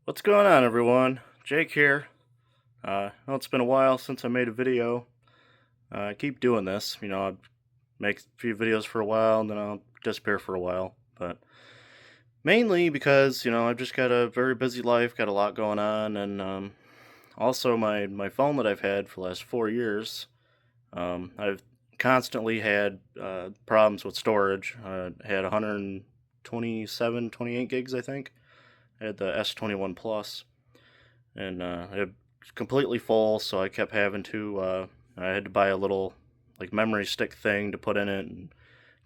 What's going on, everyone? Jake here. Well, it's been a while since I made a video. I keep doing this. I'll make a few videos for a while and then I'll disappear for a while. But mainly because, I've just got a very busy life, got a lot going on, and also my phone that I've had for the last 4 years, I've constantly had problems with storage. I had 127, 28 gigs, I think. I had the S21 Plus. And it was completely full, so I kept having to. I had to buy a little like memory stick thing to put in it, and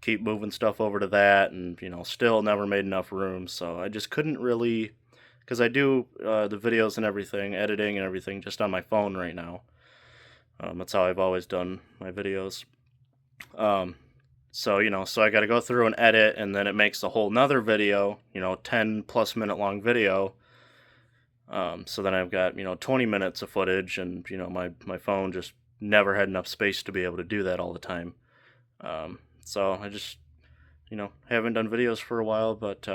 keep moving stuff over to that, and still never made enough room. So I just couldn't really, because I do the videos and everything, editing and everything, just on my phone right now. That's how I've always done my videos. Um, so I got to go through and edit, and then it makes a whole nother video, 10+ minute long video. So then I've got 20 minutes of footage, and my phone just never had enough space to be able to do that all the time. So I just haven't done videos for a while, but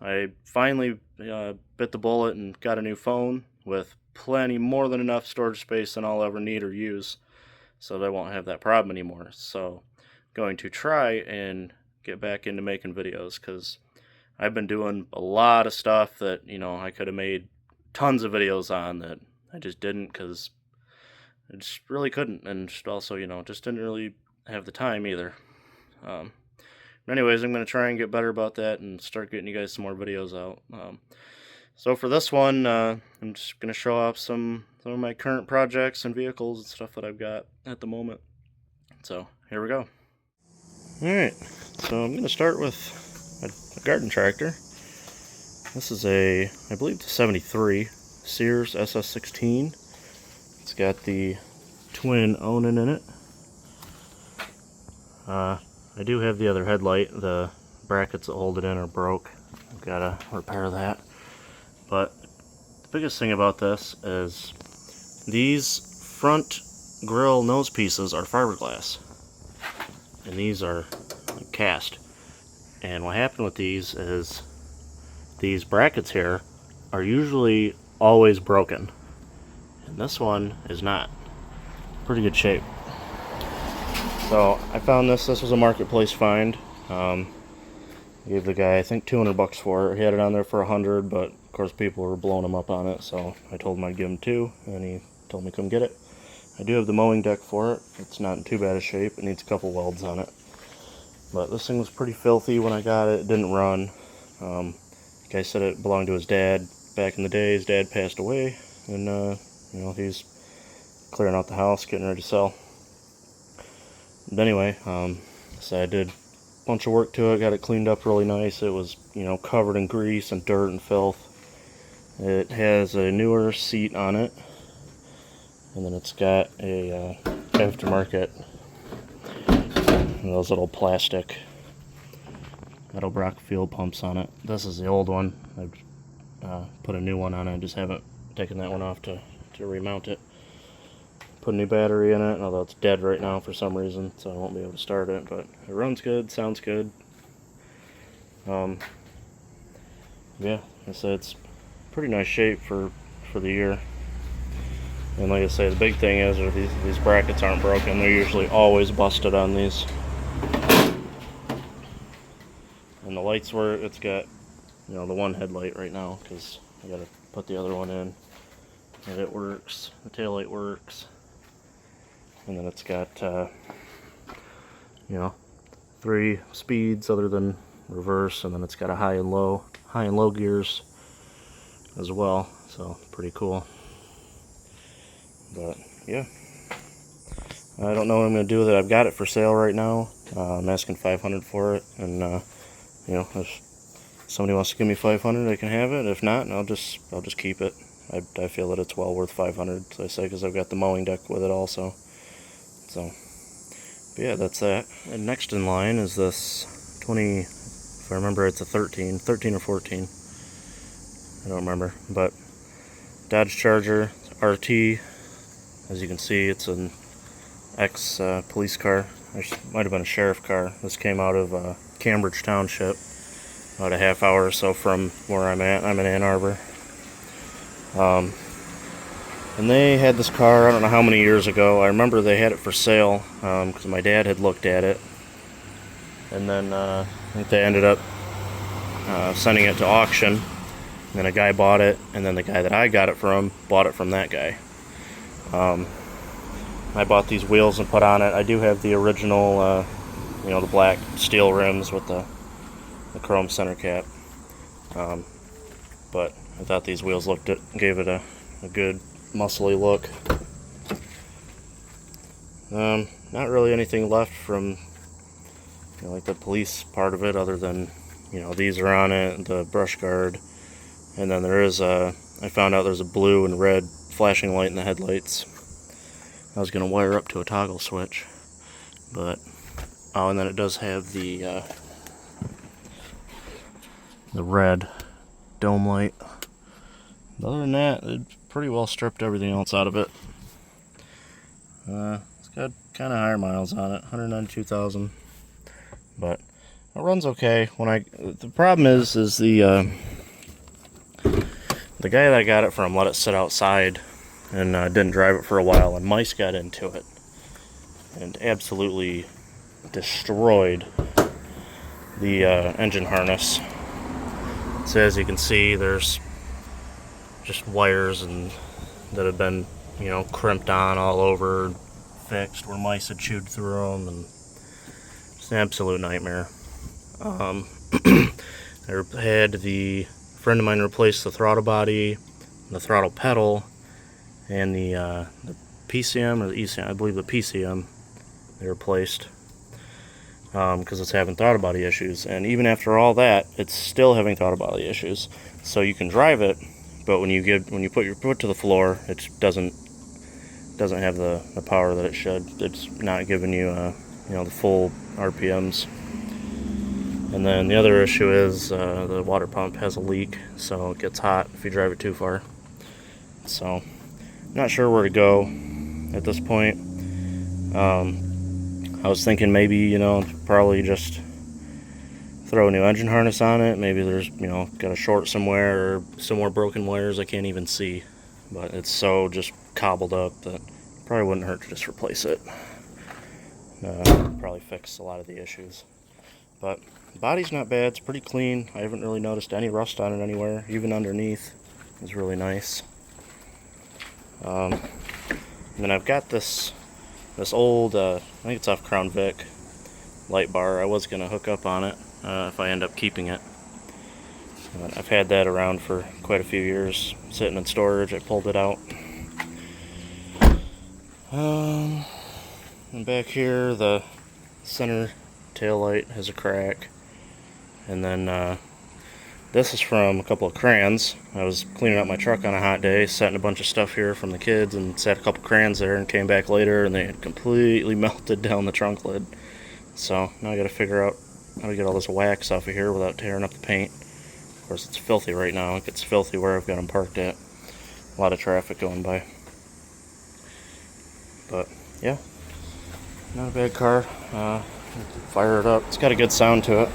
I finally bit the bullet and got a new phone with plenty more than enough storage space than I'll ever need or use, so that I won't have that problem anymore. So I'm going to try and get back into making videos, because I've been doing a lot of stuff that I could have made tons of videos on that I just didn't, because I just really couldn't, and just also just didn't really have the time either. Um, but anyways, I'm going to try and get better about that and start getting you guys some more videos out. So for this one, I'm just going to show off some of my current projects and vehicles and stuff that I've got at the moment. So here we go. Alright, so I'm going to start with a garden tractor. This is I believe it's a 73 Sears SS16. It's got the twin Onan in it. I do have the other headlight. The brackets that hold it in are broke. I've got to repair that. But the biggest thing about this is these front grill nose pieces are fiberglass, and these are cast. And what happened with these is these brackets here are usually always broken, and this one is not. Pretty good shape. So I found this was a marketplace find. I gave the guy I think $200 for it. He had it on there for $100, but of course people were blowing him up on it, so I told him I'd give him $2, and he told me come get it. I do have the mowing deck for it. It's not in too bad a shape. It needs a couple welds on it, but this thing was pretty filthy when I got it. It didn't run. The guy said it belonged to his dad back in the day. His dad passed away, and he's clearing out the house, getting ready to sell. But anyway, so I did a bunch of work to it, got it cleaned up really nice. It was, covered in grease and dirt and filth. It has a newer seat on it, and then it's got a aftermarket, those little plastic Edelbrock fuel pumps on it. This is the old one. I've put a new one on it. I just haven't taken that one off to remount it. Put a new battery in it, although it's dead right now for some reason, so I won't be able to start it, but it runs good, sounds good. Yeah, I said it's pretty nice shape for the year. And like I say, the big thing is these brackets aren't broken. They're usually always busted on these. And the lights work. It's got the one headlight right now, because I gotta put the other one in, and it works. The taillight works. And then it's got 3 speeds other than reverse, and then it's got a high and low gears as well, so pretty cool. But yeah, I don't know what I'm gonna do with it. I've got it for sale right now. I'm asking $500 for it, and if somebody wants to give me $500, I can have it. If not, I'll just keep it. I feel that it's well worth $500, so I say, because I've got the mowing deck with it also. So, but yeah, that's that. And next in line is this 20, if I remember, it's a 13 or 14. I don't remember, but Dodge Charger RT. As you can see, it's an ex-police car. It might have been a sheriff car. This came out of Cambridge Township, about a half hour or so from where I'm at. I'm in Ann Arbor. And they had this car, I don't know how many years ago. I remember they had it for sale because my dad had looked at it. And then I think they ended up sending it to auction. And then a guy bought it, and then the guy that I got it from bought it from that guy. I bought these wheels and put on it. I do have the original, the black steel rims with the chrome center cap. But I thought these wheels gave it a good muscly look. Not really anything left from like the police part of it, other than these are on it, the brush guard, and then there is I found out there's a blue and red flashing light in the headlights. I was gonna wire up to a toggle switch, but and then it does have the red dome light. Other than that, it pretty well stripped everything else out of it. It's got kind of higher miles on it, 192,000, but it runs okay. The problem is the guy that I got it from let it sit outside and didn't drive it for a while, and mice got into it and absolutely destroyed the engine harness. So as you can see, there's just wires that have been crimped on all over, fixed where mice had chewed through them, and it's an absolute nightmare. I had a friend of mine replace the throttle body, the throttle pedal, and the PCM or the ECM, I believe the PCM, they replaced because it's having throttle body issues. And even after all that, it's still having throttle body issues. So you can drive it, but when you put your foot to the floor, it doesn't have the power that it should. It's not giving you the full RPMs. And then the other issue is the water pump has a leak, so it gets hot if you drive it too far. So not sure where to go at this point. I was thinking maybe probably just throw a new engine harness on it. Maybe there's got a short somewhere or some more broken wires I can't even see, but it's so just cobbled up that it probably wouldn't hurt to just replace it. Probably fix a lot of the issues. But the body's not bad, it's pretty clean. I haven't really noticed any rust on it anywhere, even underneath. It's really nice. And then I've got this old, I think it's off Crown Vic, light bar. I was going to hook up on it if I end up keeping it. I've had that around for quite a few years, sitting in storage. I pulled it out. And back here, the center tail light has a crack. And then this is from a couple of crayons. I was cleaning up my truck on a hot day, setting a bunch of stuff here from the kids, and set a couple crayons there, and came back later and they had completely melted down the trunk lid. So now I gotta figure out how to get all this wax off of here without tearing up the paint. Of course, it's filthy right now. It gets filthy where I've got them parked at. A lot of traffic going by. But yeah, not a bad car. Fire it up. It's got a good sound to it.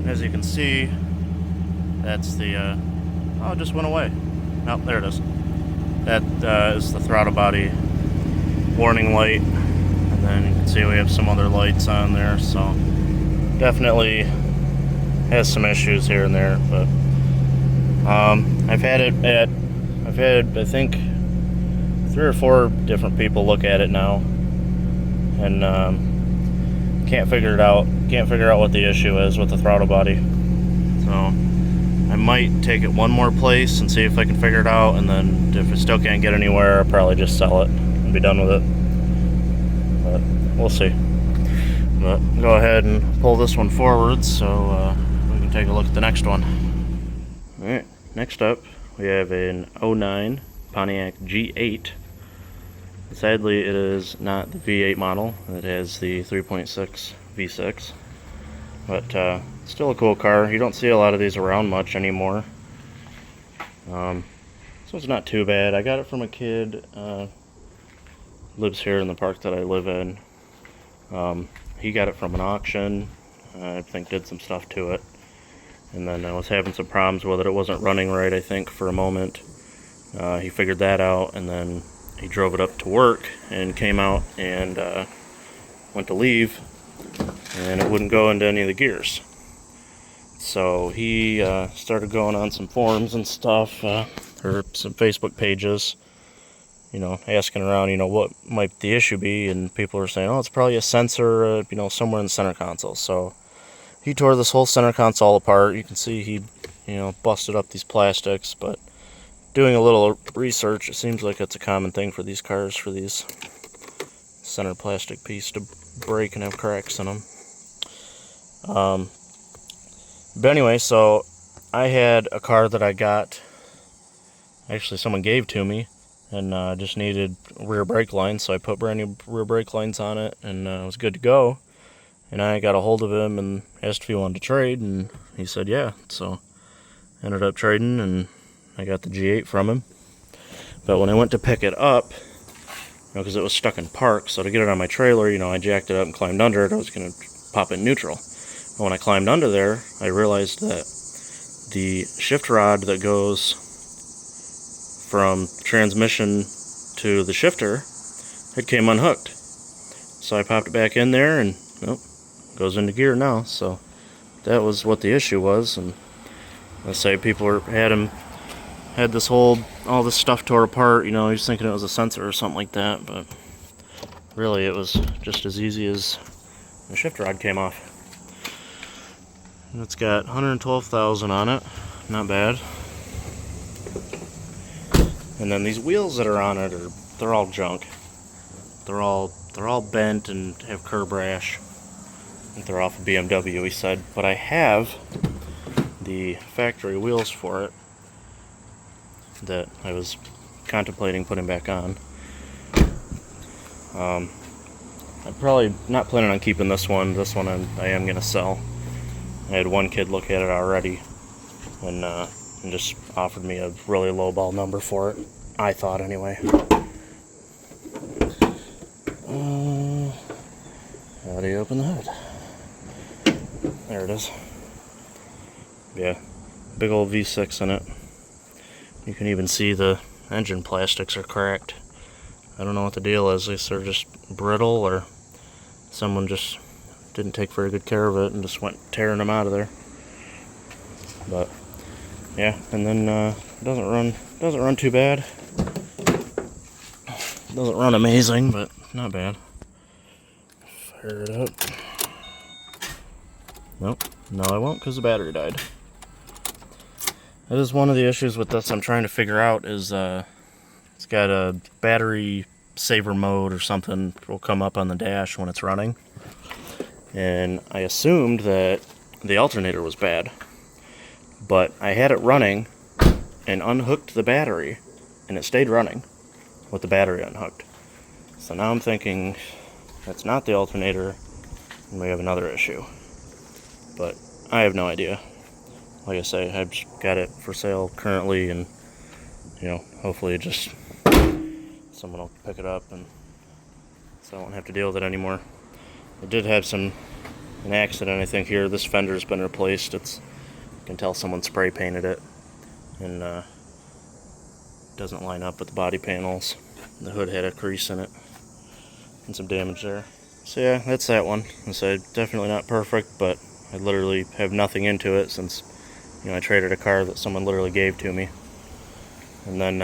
As you can see, that's the oh, it just went away. Oh, there it is. That is the throttle body warning light, and then you can see we have some other lights on there. So definitely has some issues here and there, but I've had I think 3 or 4 different people look at it now, and can't figure it out. Can't figure out what the issue is with the throttle body. So I might take it one more place and see if I can figure it out, and then if I still can't get anywhere, I'll probably just sell it and be done with it. But we'll see. But go ahead and pull this one forward so we can take a look at the next one. Alright, next up we have an 09 Pontiac G8. Sadly, it is not the V8 model. It has the 3.6 V6, but still a cool car. You don't see a lot of these around much anymore. So it's not too bad. I got it from a kid, lives here in the park that I live in. He got it from an auction. I think did some stuff to it, and then I was having some problems with it. It wasn't running right, I think, for a moment. He figured that out, and then he drove it up to work and came out and went to leave, and it wouldn't go into any of the gears. So he started going on some forums and stuff, or some Facebook pages, you know, asking around, you know, what might the issue be, and people were saying, oh, it's probably a sensor, you know, somewhere in the center console. So he tore this whole center console apart. You can see he, you know, busted up these plastics, but doing a little research, it seems like it's a common thing for these cars, for these center plastic piece to break and have cracks in them. But anyway, so I had a car that I got, actually someone gave to me, and just needed rear brake lines, so I put brand new rear brake lines on it, and it was good to go. And I got a hold of him and asked if he wanted to trade, and he said yeah. So ended up trading, and I got the G8 from him. But when I went to pick it up, you know, because it was stuck in park, so to get it on my trailer, you know, I jacked it up and climbed under it. I was going to pop it in neutral. But when I climbed under there, I realized that the shift rod that goes from transmission to the shifter, it came unhooked. So I popped it back in there, and nope, goes into gear now. So that was what the issue was. And let's say people had this all this stuff tore apart, you know, he was thinking it was a sensor or something like that, but really it was just as easy as the shift rod came off. And it's got 112,000 on it, not bad. And then these wheels that are on it they're all junk. They're all bent and have curb rash. I think they're off of BMW, he said, but I have the factory wheels for it that I was contemplating putting back on. I'm probably not planning on keeping this one. This one I am going to sell. I had one kid look at it already, and just offered me a really low ball number for it. I thought, anyway. How do you open the hood? There it is. Yeah, big old V6 in it. You can even see the engine plastics are cracked. I don't know what the deal is. They're just brittle, or someone just didn't take very good care of it and just went tearing them out of there. But yeah, and then it doesn't run too bad. Doesn't run amazing, but not bad. Fire it up. Nope, no I won't, because the battery died. That is one of the issues with this I'm trying to figure out, is it's got a battery saver mode or something will come up on the dash when it's running. And I assumed that the alternator was bad, but I had it running and unhooked the battery, and it stayed running with the battery unhooked. So now I'm thinking that's not the alternator and we have another issue. But I have no idea. Like I say, I've just got it for sale currently, and you know, hopefully just someone will pick it up, and so I won't have to deal with it anymore. I did have an accident, I think, here. This fender's been replaced. You can tell someone spray painted it, and doesn't line up with the body panels. The hood had a crease in it and some damage there. So yeah, that's that one. I said, definitely not perfect, but I literally have nothing into it since, you know, I traded a car that someone literally gave to me. And then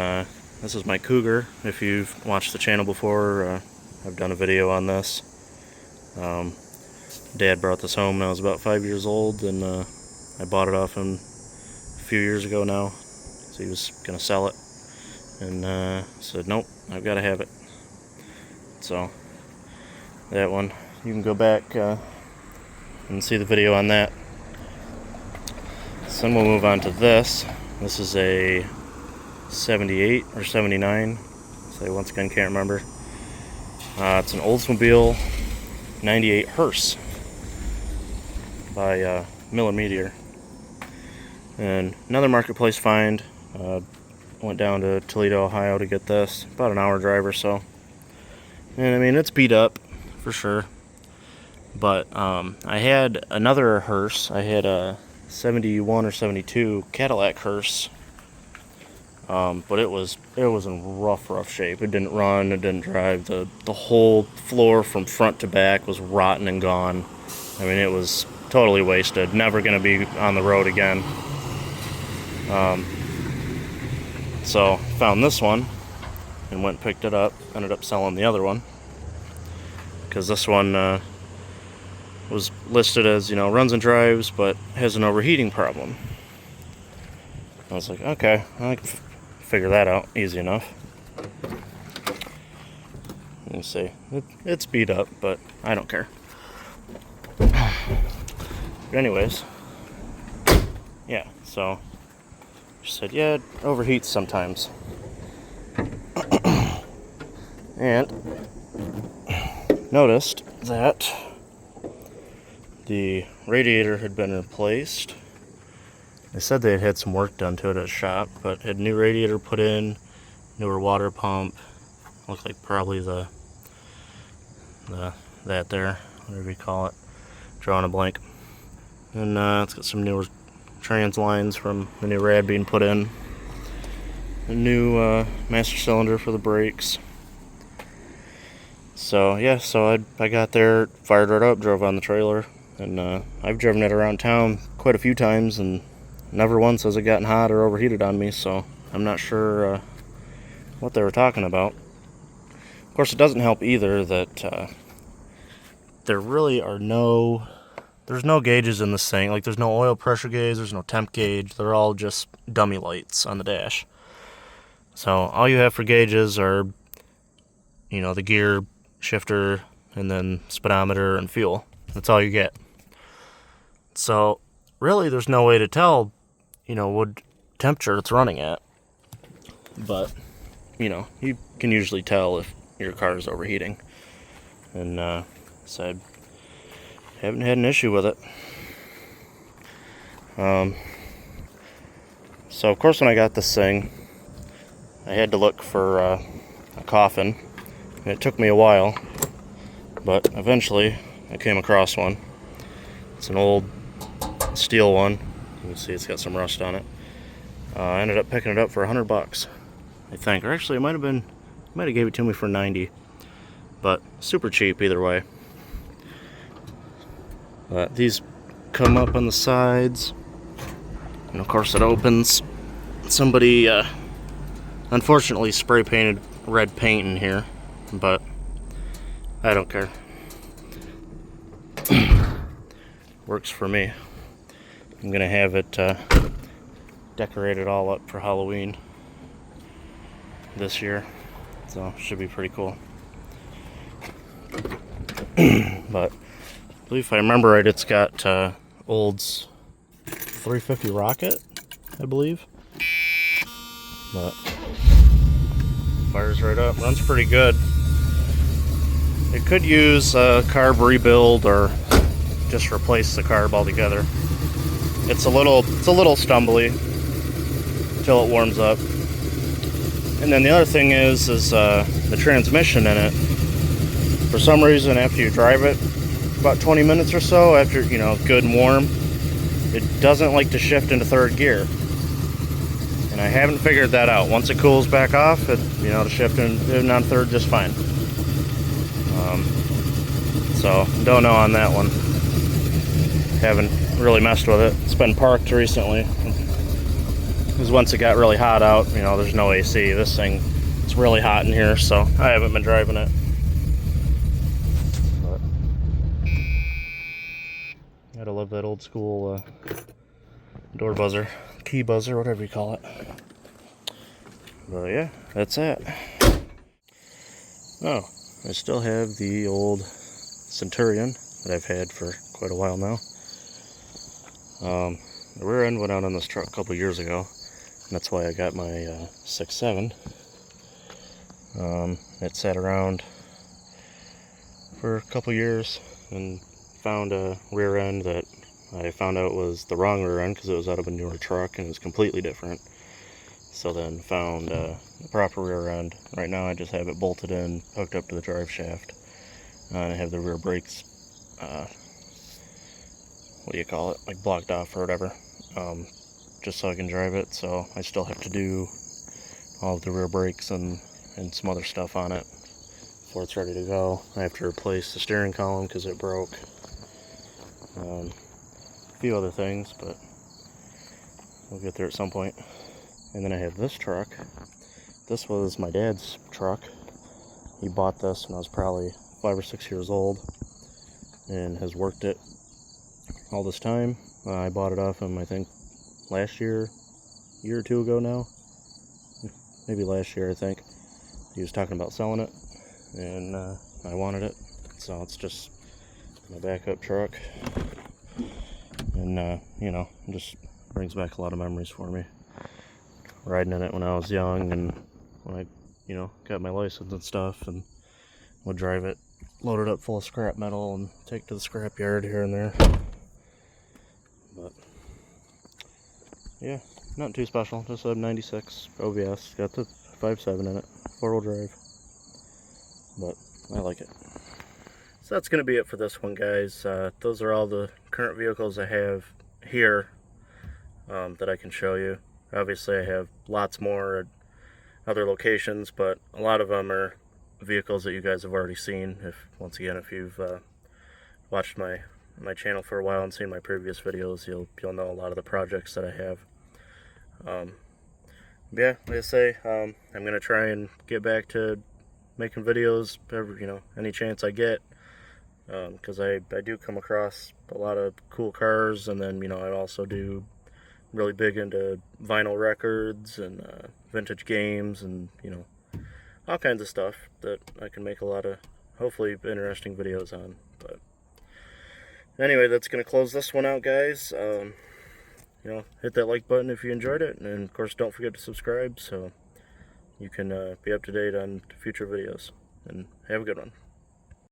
this is my Cougar. If you've watched the channel before, I've done a video on this. Dad brought this home when I was about 5 years old, and I bought it off him a few years ago now. So he was gonna sell it, and said, nope, I've got to have it. So that one, you can go back and see the video on that. So then we'll move on to this. This is a 78 or 79. So once again, can't remember. It's an Oldsmobile 98 Hearse by Miller Meteor. And another marketplace find. Went down to Toledo, Ohio to get this. About an hour drive or so. And I mean, it's beat up for sure. But I had another hearse. I had a 71 or 72 Cadillac hearse. But it was in rough shape. It didn't run, it didn't drive. The whole floor from front to back was rotten and gone. I mean, it was totally wasted. Never gonna be on the road again. So found this one and went and picked it up. Ended up selling the other one because this one was listed as, you know, runs and drives but has an overheating problem. I was like, okay, I can figure that out easy enough. Let me see, it's beat up, but I don't care. But anyways, yeah, so she said, yeah, it overheats sometimes. And noticed that the radiator had been replaced. They said they had had some work done to it at a shop, but had new radiator put in, newer water pump. Looked like probably that there, whatever you call it. Drawing a blank. And it's got some newer trans lines from the new rad being put in. A new master cylinder for the brakes. So yeah, so I got there, fired right up, drove on the trailer, and I've driven it around town quite a few times, and never once has it gotten hot or overheated on me. So I'm not sure what they were talking about. Of course, it doesn't help either that there really are there's no gauges in this thing. Like, there's no oil pressure gauge, there's no temp gauge. They're all just dummy lights on the dash. So all you have for gauges are, you know, the gear, shifter, and then speedometer and fuel. That's all you get. So really, there's no way to tell, you know, what temperature it's running at. But, you know, you can usually tell if your car is overheating. And so I haven't had an issue with it. So of course, when I got this thing, I had to look for a coffin. And it took me a while, but eventually I came across one. It's an old steel one. You can see it's got some rust on it. I ended up picking it up for $100, I think. Or actually, it might have gave it to me for 90. But super cheap either way. These come up on the sides, and of course it opens. Somebody unfortunately spray painted red paint in here, but I don't care. Works for me. I'm gonna have it decorated all up for Halloween this year, so should be pretty cool. But I believe if I remember right, it's got Olds 350 Rocket, I believe. But fires right up, runs pretty good. It could use a carb rebuild or just replace the carb altogether. It's a little stumbly until it warms up. And then the other thing is the transmission in it. For some reason, after you drive it about 20 minutes or so, after, you know, good and warm, it doesn't like to shift into third gear. And I haven't figured that out. Once it cools back off, it, you know, to shift in on third just fine. So don't know on that one. Haven't really messed with it. It's been parked recently. Because once it got really hot out, you know, there's no AC. This thing, it's really hot in here, so I haven't been driving it. But gotta love that old school door buzzer, key buzzer, whatever you call it. But yeah, that's it. Oh, I still have the old Centurion that I've had for quite a while now. The rear end went out on this truck a couple years ago. that's why I got my 6.7. It sat around for a couple years and found a rear end that I found out was the wrong rear end because it was out of a newer truck and it was completely different. So then found the proper rear end. Right now I just have it bolted in, hooked up to the drive shaft, and I have the rear brakes, what do you call it, like blocked off or whatever, just so I can drive it. So I still have to do all of the rear brakes and some other stuff on it before it's ready to go. I have to replace the steering column because it broke. A few other things, but we'll get there at some point. And then I have this truck. This was my dad's truck. He bought this when I was probably 5 or 6 years old and has worked it all this time. I bought it off him, I think, last year, a year or two ago now. Maybe last year, I think. He was talking about selling it, and I wanted it. So it's just my backup truck. And, you know, it just brings back a lot of memories for me. Riding in it when I was young and when I, you know, got my license and stuff, and would drive it loaded up full of scrap metal and take it to the scrap yard here and there. But yeah, not too special. Just a 96 OBS. Got the 5.7 in it, 4-wheel drive. But I like it. So that's going to be it for this one, guys. Those are all the current vehicles I have here that I can show you. Obviously, I have lots more at other locations, but a lot of them are vehicles that you guys have already seen. Once again, if you've watched my channel for a while and seen my previous videos, you'll know a lot of the projects that I have. Yeah, like I say, I'm gonna try and get back to making videos any chance I get, because I do come across a lot of cool cars, and then I also do really big into vinyl records and vintage games and all kinds of stuff that I can make a lot of hopefully interesting videos on. But anyway, that's gonna close this one out, guys. Hit that like button if you enjoyed it, and of course don't forget to subscribe so you can be up to date on future videos, and have a good one.